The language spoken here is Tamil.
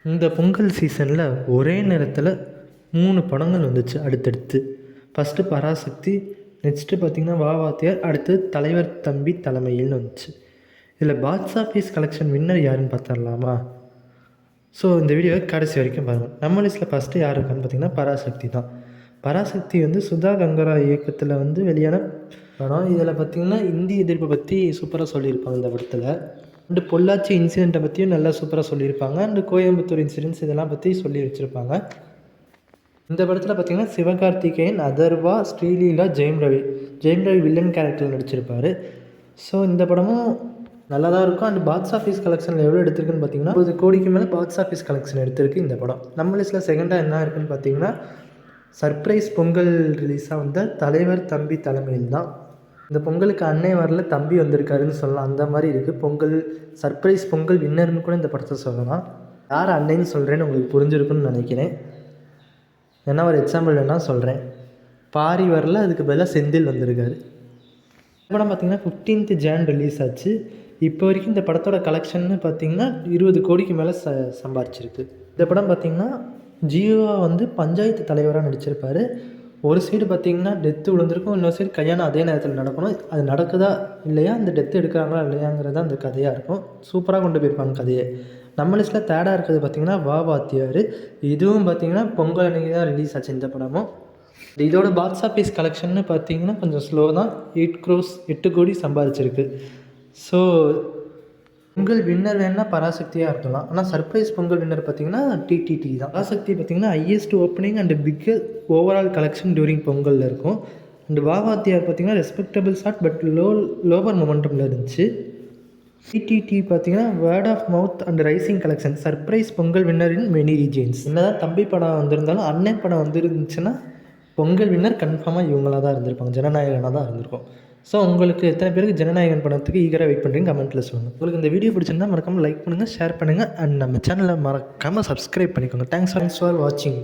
இந்த பொங்கல் சீசனில் ஒரே நேரத்தில் 3 படங்கள் வந்துச்சு அடுத்தடுத்து. ஃபஸ்ட்டு பராசக்தி, நெக்ஸ்ட்டு பார்த்திங்கன்னா வா வாத்தியார், அடுத்து தலைவர் தம்பி தலைமையில்னு வந்துச்சு. இதில் பாக்ஸ் ஆஃபீஸ் கலெக்ஷன் வின்னர் யாருன்னு பார்த்துடலாமா? ஸோ இந்த வீடியோவை கடைசி வரைக்கும் பாருங்கள். நம்ம லிஸ்ட்டில் ஃபஸ்ட்டு யார் இருக்கான்னு பார்த்திங்கன்னா பராசக்தி தான். பராசக்தி வந்து சுதா கங்கரா இயக்கத்தில் வந்து வெளியான படம். இதில் பார்த்திங்கன்னா இந்தி எதிர்ப்பை பற்றி சூப்பராக சொல்லியிருப்பாங்க இந்த படத்தில். அண்டு பொள்ளாச்சி இன்சிடெண்ட்டை பற்றியும் நல்லா சூப்பராக சொல்லியிருப்பாங்க. அண்டு கோயம்புத்தூர் இன்சிடென்ட்ஸ் இதெல்லாம் பற்றி சொல்லி வச்சுருப்பாங்க. இந்த படத்தில் பார்த்திங்கன்னா சிவகார்த்திகேயன், அதர்வா, ஸ்ரீலீலா, ஜெயம் ரவி வில்லன் கேரக்டரில் நடிச்சிருப்பார். ஸோ இந்த படமும் நல்லா தான் இருக்கும். அண்ட் பாக்ஸ் ஆஃபீஸ் கலெக்ஷனில் எவ்வளோ எடுத்திருக்குன்னு பார்த்தீங்கன்னா 30 கோடிக்கு மேலே பாக்ஸ் ஆஃபீஸ் கலெக்ஷன் எடுத்திருக்கு இந்த படம். நம்ம லிஸ்ட்டில் செகண்டாக என்ன இருக்குன்னு பார்த்தீங்கன்னா சர்ப்ரைஸ் பொங்கல் ரிலீஸாக வந்த தலைவர் தம்பி தலைமையில் தான். இந்த பொங்கலுக்கு அன்னை வரல தம்பி வந்திருக்காருன்னு சொல்லலாம். அந்த மாதிரி இருக்குது. பொங்கல் சர்ப்ரைஸ் பொங்கல் வின்னர்னு கூட இந்த படத்தை சொல்லலாம். யார் அன்னைன்னு சொல்கிறேன்னு உங்களுக்கு புரிஞ்சிருக்குன்னு நினைக்கிறேன். ஏன்னா ஒரு எக்ஸாம்பிள் வேணால் சொல்கிறேன். பாரி வரல, அதுக்கு பதிலாக செந்தில் வந்திருக்காரு. இந்த படம் பார்த்திங்கன்னா 15th Jan ரிலீஸ் ஆச்சு. இப்போ வரைக்கும் இந்த படத்தோட கலெக்ஷன்னு பார்த்திங்கன்னா 20 கோடிக்கு மேலே சம்பாரிச்சிருக்கு. இந்த படம் பார்த்திங்கன்னா ஜீவா வந்து பஞ்சாயத்து தலைவராக நடிச்சிருப்பார். ஒரு சைடு பார்த்திங்கன்னா டெத்து விழுந்திருக்கும், இன்னொரு சைடு கல்யாணம் அதே நேரத்தில் நடக்கணும். அது நடக்குதா இல்லையா, அந்த டெத்து எடுக்கிறாங்களா இல்லையாங்கிறது அந்த கதையாக இருக்கும். சூப்பராக கொண்டு போயிருப்பாங்க கதையை. நம்ம லிஸ்ட்டில் தேர்டாக இருக்கிறது பார்த்திங்கன்னா வா வாத்தியார். இதுவும் பார்த்திங்கன்னா பொங்கல் அன்றைக்கி தான் ரிலீஸ் ஆச்சு இந்த படமும். இதோட பாக்ஸ் ஆஃபீஸ் கலெக்ஷன்னு பார்த்திங்கன்னா கொஞ்சம் ஸ்லோ தான். 8 கோடி சம்பாதிச்சிருக்கு. ஸோ பொங்கல் வின்னர் வேணுன்னா பராசக்தியாக இருக்கலாம். ஆனால் சர்ப்ரைஸ் பொங்கல் வின்னர் பார்த்திங்கன்னா டிடிடி தான். பராசக்தி பார்த்திங்கன்னா highest opening and bigger overall collection during பொங்கலில் இருக்கும். அண்ட் வா வாத்தியார் பார்த்திங்கன்னா ரெஸ்பெக்டபிள் ஷார்ட் பட் லோவர் மொமெண்டமில் இருந்துச்சு. டிடிடி பார்த்திங்கன்னா word of mouth and rising collection surprise Pongal winner in many regions. என்னதான் தம்பி படம் வந்திருந்தாலும் அன்னை படம் வந்துருந்துச்சுன்னா பொங்கல் வின்னர் கன்ஃபார்மாக இவங்களாக தான் இருந்திருப்பாங்க, ஜனநாயகனாக தான் இருந்திருக்கும். ஸோ உங்களுக்கு எத்தனை பேருக்கு ஜனநாயகன் படத்துக்கு ஈகராக வெயிட் பண்ணுறீங்க கமெண்ட்டில் சொல்லுங்கள். உங்களுக்கு இந்த வீடியோ பிடிச்சிருந்தால் மறக்காமல் லைக் பண்ணுங்கள், ஷேர் பண்ணுங்கள். அண்ட் நம்ம சேனலை மறக்காமல் சப்ஸ்கிரைப் பண்ணிக்கோங்க. தேங்க்ஸ் ஃபார் வாட்சிங்.